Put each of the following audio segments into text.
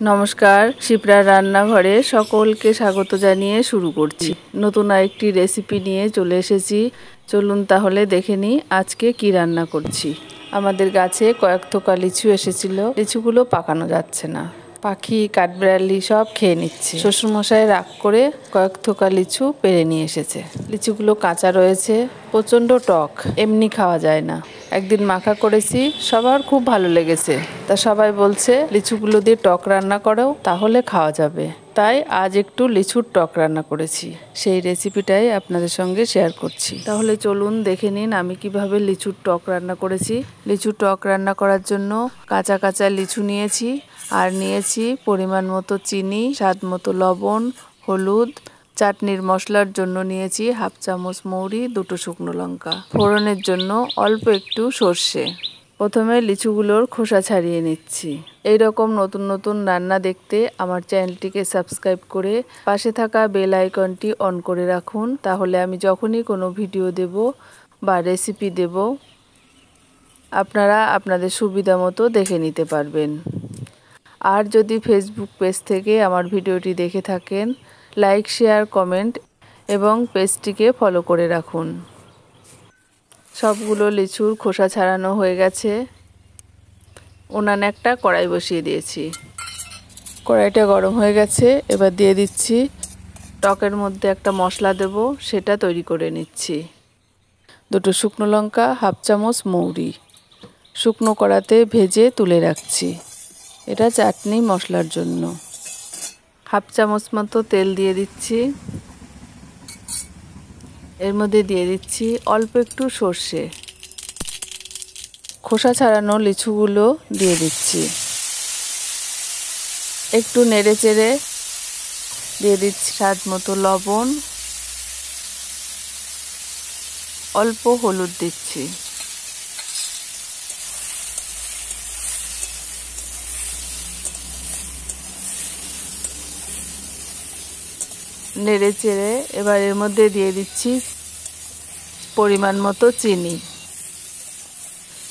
নমস্কার, শিপ্রার রান্নাঘরে সকলকে স্বাগত জানিয়ে শুরু করছি। নতুন আরেকটি রেসিপি নিয়ে চলে এসেছি। চলুন তাহলে দেখে নিই আজকে কি রান্না করছি। আমাদের গাছে কয়েক থোকা লিচু এসেছিল। লিচুগুলো পাকানো যাচ্ছে না, পাখি কাঠবিড়ালি সব খেয়ে নিচ্ছে। শ্বশুরমশাই রাগ করে কয়েক থোকা লিচু পেড়ে নিয়ে এসেছে। লিচুগুলো কাঁচা রয়েছে, প্রচণ্ড টক, এমনি খাওয়া যায় না। একদিন মাখা করেছি, সবার খুব ভালো লেগেছে। তা সবাই বলছে লিচুগুলো দিয়ে টক রান্না করো, তাহলে খাওয়া যাবে। তাই আজ একটু লিচুর টক রান্না করেছি। সেই রেসিপিটাই আপনাদের সঙ্গে শেয়ার করছি। তাহলে চলুন দেখে নিন আমি কিভাবে লিচুর টক রান্না করেছি। লিচুর টক রান্না করার জন্য কাঁচা কাঁচা লিচু নিয়েছি, আর নিয়েছি পরিমাণ মতো চিনি, স্বাদ মতো লবণ, হলুদ। চাটনির মশলার জন্য নিয়েছি হাফ চামচ মৌরি, 2টো শুকনো লঙ্কা। ফোড়নের জন্য অল্প একটু সর্ষে। প্রথমে লিচুগুলোর খোসা ছাড়িয়ে নিচ্ছি। এই রকম নতুন নতুন রান্না দেখতে আমার চ্যানেলটিকে সাবস্ক্রাইব করে পাশে থাকা বেল আইকনটি অন করে রাখুন। তাহলে আমি যখনই কোনো ভিডিও দেব বা রেসিপি দেব, আপনারা আপনাদের সুবিধা মতো দেখে নিতে পারবেন। আর যদি ফেসবুক পেজ থেকে আমার ভিডিওটি দেখে থাকেন, লাইক, শেয়ার, কমেন্ট এবং পেজটিকে ফলো করে রাখুন। সবগুলো লিচুর খোসা ছাড়ানো হয়ে গেছে। উনানে একটা কড়াই বসিয়ে দিয়েছি। কড়াইটা গরম হয়ে গেছে, এবার দিয়ে দিচ্ছি টকের মধ্যে একটা মশলা দেব, সেটা তৈরি করে নিচ্ছি। 2টো শুকনো লঙ্কা, হাফ চামচ মৌরি শুকনো কড়াতে ভেজে তুলে রাখছি। এটা চাটনি মশলার জন্য। হাফ চামচ মতো তেল দিয়ে দিচ্ছি। এর মধ্যে দিয়ে দিচ্ছি অল্প একটু সর্ষে। খোসা ছাড়ানো লিচুগুলো দিয়ে দিচ্ছি। একটু নেড়ে চেড়ে দিয়ে দিচ্ছি স্বাদ মতো লবণ, অল্প হলুদ দিচ্ছি। নেড়ে চেড়ে এবার এর মধ্যে দিয়ে দিচ্ছি পরিমাণ মতো চিনি।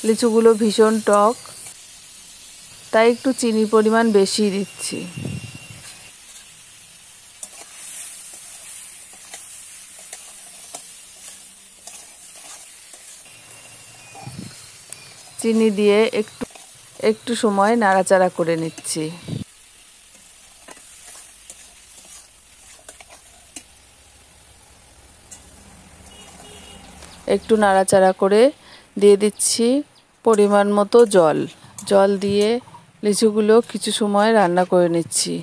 লিচুগুলো ভীষণ টক, তাই একটু চিনির পরিমাণ বেশি দিচ্ছি। চিনি দিয়ে একটু সময় নাড়াচাড়া করে নিচ্ছি। একটু নাড়াচাড়া করে দিয়ে দিচ্ছি পরিমাণ মতো জল দিয়ে লিচুগুলো কিছু সময় রান্না করে নিচ্ছি।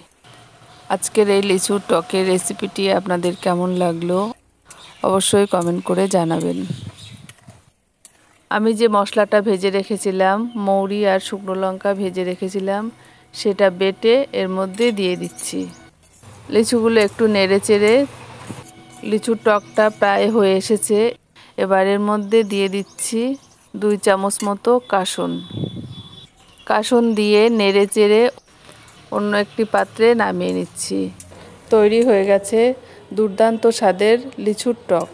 আজকের এই লিচুর টকের রেসিপিটি আপনাদের কেমন লাগলো অবশ্যই কমেন্ট করে জানাবেন। আমি যে মশলাটা ভেজে রেখেছিলাম, মৌরি আর শুকনো লঙ্কা ভেজে রেখেছিলাম, সেটা বেটে এর মধ্যে দিয়ে দিচ্ছি। লিচুগুলো একটু নেড়ে চেড়ে, লিচুর টকটা প্রায় হয়ে এসেছে। এবার এর মধ্যে দিয়ে দিচ্ছি 2 চামচ মতো কাসুন দিয়ে নেড়ে চেড়ে অন্য একটি পাত্রে নামিয়ে নিচ্ছি। তৈরি হয়ে গেছে দুর্দান্ত স্বাদের লিচুর টক।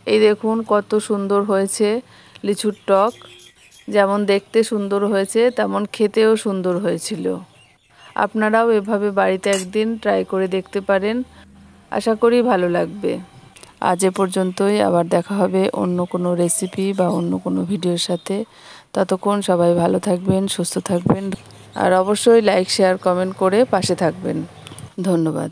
এই দেখুন কত সুন্দর হয়েছে লিচুর টক। যেমন দেখতে সুন্দর হয়েছে, তেমন খেতেও সুন্দর হয়েছিল। আপনারাও এভাবে বাড়িতে একদিন ট্রাই করে দেখতে পারেন, আশা করি ভালো লাগবে। আজ এ পর্যন্তই, আবার দেখা হবে অন্য কোনো রেসিপি বা অন্য কোনো ভিডিওর সাথে। ততক্ষণ সবাই ভালো থাকবেন, সুস্থ থাকবেন, আর অবশ্যই লাইক, শেয়ার, কমেন্ট করে পাশে থাকবেন। ধন্যবাদ।